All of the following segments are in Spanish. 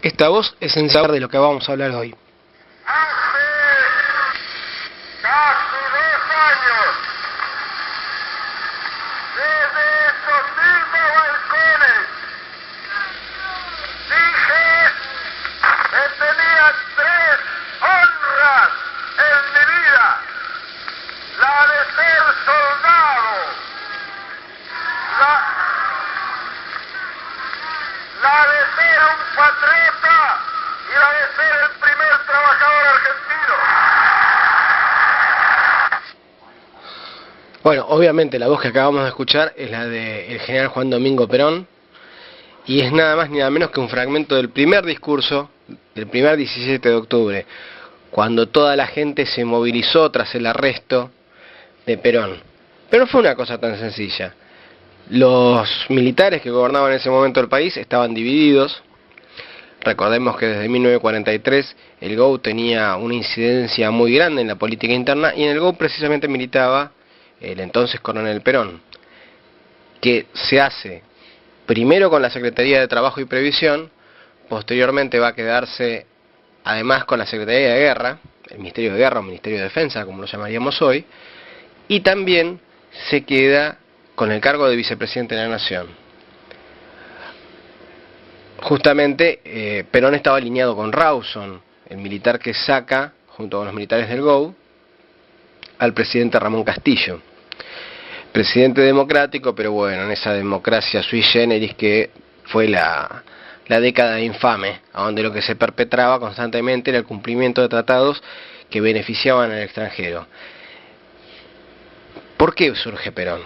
Esta voz es esencial de lo que vamos a hablar hoy. Hace casi 2 años, desde estos mismos balcones, dije que tenía 3 honras en mi vida: la de ser soldado, la de ser un patriota y la de ser el primer trabajador argentino. Bueno, obviamente la voz que acabamos de escuchar es la del general Juan Domingo Perón, y es nada más ni nada menos que un fragmento del primer discurso del primer 17 de octubre, cuando toda la gente se movilizó tras el arresto de Perón. Pero no fue una cosa tan sencilla. Los militares que gobernaban en ese momento el país estaban divididos. Recordemos que desde 1943 el GO tenía una incidencia muy grande en la política interna, y en el GO precisamente militaba el entonces coronel Perón, que se hace primero con la Secretaría de Trabajo y Previsión, posteriormente va a quedarse además con la Secretaría de Guerra, el Ministerio de Guerra o Ministerio de Defensa, como lo llamaríamos hoy, y también se queda con el cargo de vicepresidente de la Nación. Justamente Perón estaba alineado con Rawson, el militar que saca, junto con los militares del GO, al presidente Ramón Castillo. Presidente democrático, pero bueno, en esa democracia sui generis que fue la década infame, donde lo que se perpetraba constantemente era el cumplimiento de tratados que beneficiaban al extranjero. ¿Por qué surge Perón?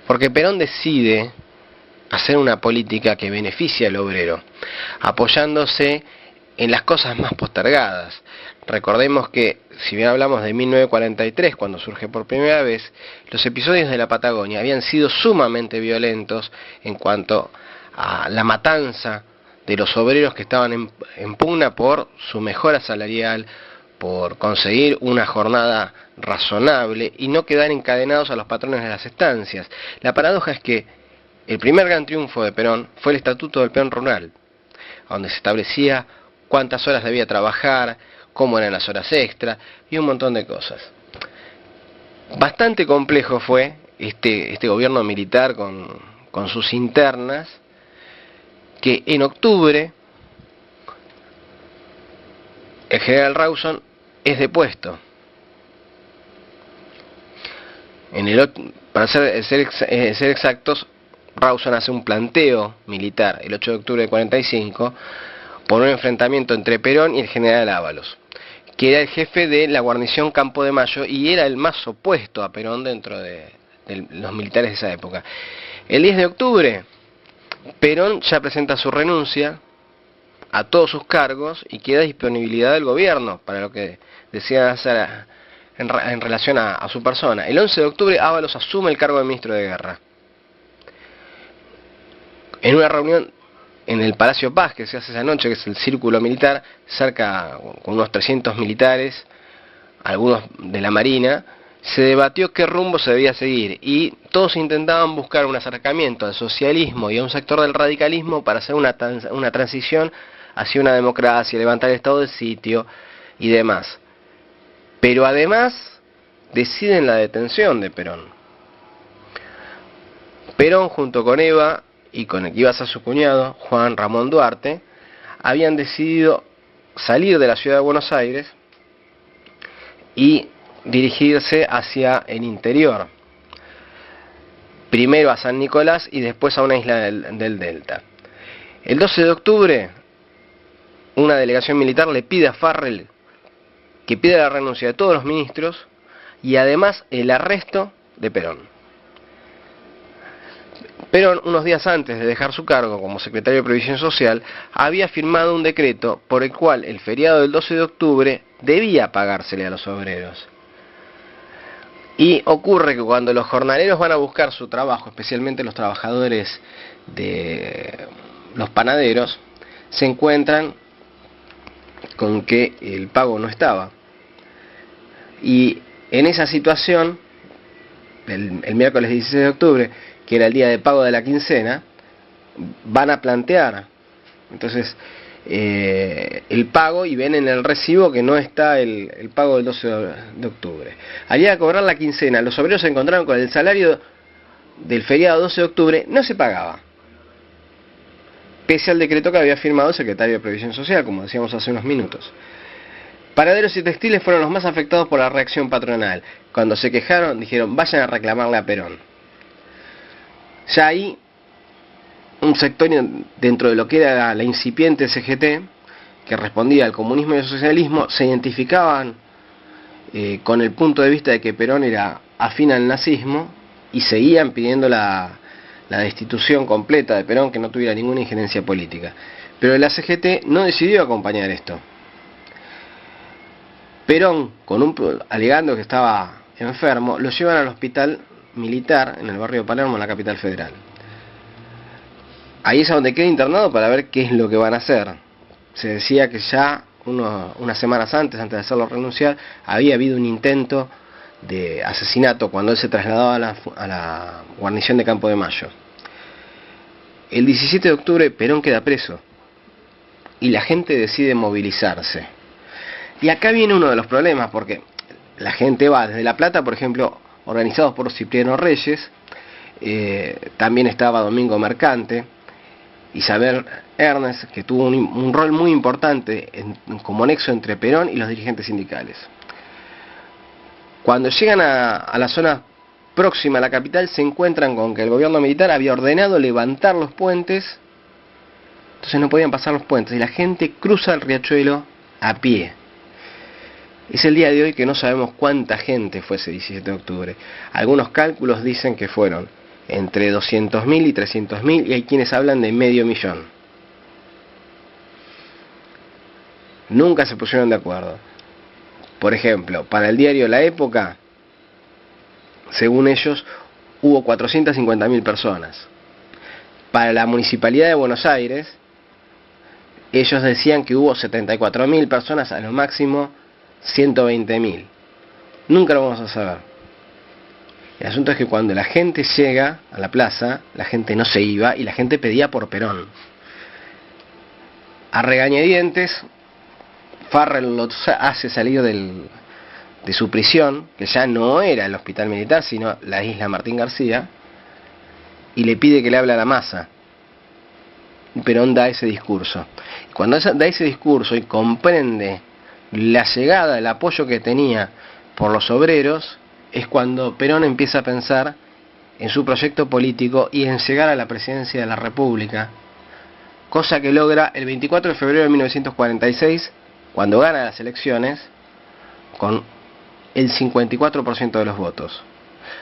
Porque Perón decide hacer una política que beneficie al obrero, apoyándose en las cosas más postergadas. Recordemos que, si bien hablamos de 1943, cuando surge por primera vez, los episodios de la Patagonia habían sido sumamente violentos en cuanto a la matanza de los obreros que estaban en pugna por su mejora salarial, por conseguir una jornada razonable y no quedar encadenados a los patrones de las estancias. La paradoja es que el primer gran triunfo de Perón fue el Estatuto del Peón Rural, donde se establecía cuántas horas debía trabajar, cómo eran las horas extra y un montón de cosas. Bastante complejo fue este gobierno militar con sus internas, que en octubre el general Rawson es depuesto. Para ser exactos, Rawson hace un planteo militar el 8 de octubre de 45 por un enfrentamiento entre Perón y el general Ábalos, que era el jefe de la guarnición Campo de Mayo y era el más opuesto a Perón dentro de los militares de esa época. El 10 de octubre, Perón ya presenta su renuncia a todos sus cargos y queda disponibilidad del gobierno para lo que decían hacer en relación a su persona. El 11 de octubre, Ábalos asume el cargo de ministro de Guerra. En una reunión en el Palacio Paz que se hace esa noche, que es el círculo militar, cerca con unos 300 militares, algunos de la Marina, se debatió qué rumbo se debía seguir, y todos intentaban buscar un acercamiento al socialismo y a un sector del radicalismo para hacer una transición hacia una democracia, levantar el estado de sitio y demás. Pero además deciden la detención de Perón. Perón, junto con Eva y con el que iba a ser su cuñado, Juan Ramón Duarte, habían decidido salir de la ciudad de Buenos Aires y dirigirse hacia el interior, primero a San Nicolás y después a una isla del Delta. El 12 de octubre, una delegación militar le pide a Farrell que pida la renuncia de todos los ministros y además el arresto de Perón. Perón, unos días antes de dejar su cargo como secretario de Previsión Social, había firmado un decreto por el cual el feriado del 12 de octubre debía pagársele a los obreros. Y ocurre que cuando los jornaleros van a buscar su trabajo, especialmente los trabajadores de los panaderos, se encuentran con que el pago no estaba. Y en esa situación, el miércoles 16 de octubre, que era el día de pago de la quincena, van a plantear. Entonces, el pago y ven en el recibo que no está el pago del 12 de octubre. Al ir a cobrar la quincena, los obreros se encontraron con el salario del feriado 12 de octubre, no se pagaba, pese al decreto que había firmado el secretario de Previsión Social, como decíamos hace unos minutos. Paraderos y textiles fueron los más afectados por la reacción patronal. Cuando se quejaron, dijeron, vayan a reclamarle a Perón. Ya ahí, un sector dentro de lo que era la incipiente CGT, que respondía al comunismo y al socialismo, se identificaban con el punto de vista de que Perón era afín al nazismo y seguían pidiendo la destitución completa de Perón, que no tuviera ninguna injerencia política. Pero la CGT no decidió acompañar esto. Perón, alegando que estaba enfermo, lo llevan al hospital militar en el barrio de Palermo, en la capital federal. Ahí es a donde queda internado para ver qué es lo que van a hacer. Se decía que ya unas semanas antes de hacerlo renunciar, había habido un intento de asesinato cuando él se trasladaba a la guarnición de Campo de Mayo. El 17 de octubre Perón queda preso y la gente decide movilizarse. Y acá viene uno de los problemas, porque la gente va desde La Plata, por ejemplo, organizados por Cipriano Reyes, también estaba Domingo Mercante, Isabel Ernest, que tuvo un rol muy importante como nexo entre Perón y los dirigentes sindicales. Cuando llegan a la zona próxima a la capital, se encuentran con que el gobierno militar había ordenado levantar los puentes, entonces no podían pasar los puentes, y la gente cruza el riachuelo a pie. Es el día de hoy que no sabemos cuánta gente fue ese 17 de octubre. Algunos cálculos dicen que fueron entre 200.000 y 300.000, y hay quienes hablan de 500.000. Nunca se pusieron de acuerdo. Por ejemplo, para el diario La Época, según ellos, hubo 450.000 personas. Para la Municipalidad de Buenos Aires, ellos decían que hubo 74.000 personas, a lo máximo 120.000. Nunca lo vamos a saber. El asunto es que cuando la gente llega a la plaza, la gente no se iba y la gente pedía por Perón. A regañadientes, Farrell lo hace salir de su prisión, que ya no era el hospital militar, sino la isla Martín García, y le pide que le hable a la masa. Perón da ese discurso. Cuando da ese discurso y comprende la llegada, el apoyo que tenía por los obreros, es cuando Perón empieza a pensar en su proyecto político y en llegar a la presidencia de la República, cosa que logra el 24 de febrero de 1946, cuando gana las elecciones con el 54% de los votos,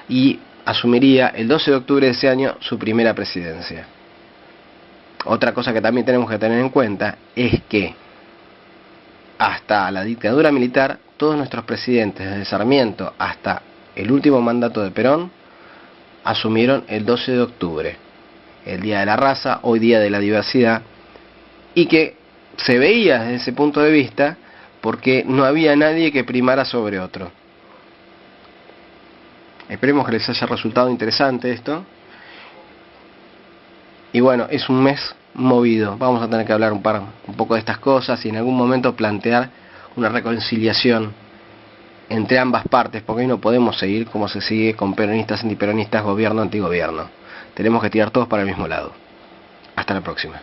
y asumiría el 12 de octubre de ese año su primera presidencia. Otra cosa que también tenemos que tener en cuenta es que hasta la dictadura militar, todos nuestros presidentes, desde Sarmiento hasta el último mandato de Perón, asumieron el 12 de octubre, el Día de la Raza, hoy Día de la Diversidad, y que se veía desde ese punto de vista porque no había nadie que primara sobre otro. Esperemos que les haya resultado interesante esto. Y bueno, es un mes movido, vamos a tener que hablar un poco de estas cosas y en algún momento plantear una reconciliación entre ambas partes, porque hoy no podemos seguir como se sigue con peronistas, antiperonistas, gobierno, antigobierno. Tenemos que tirar todos para el mismo lado. Hasta la próxima.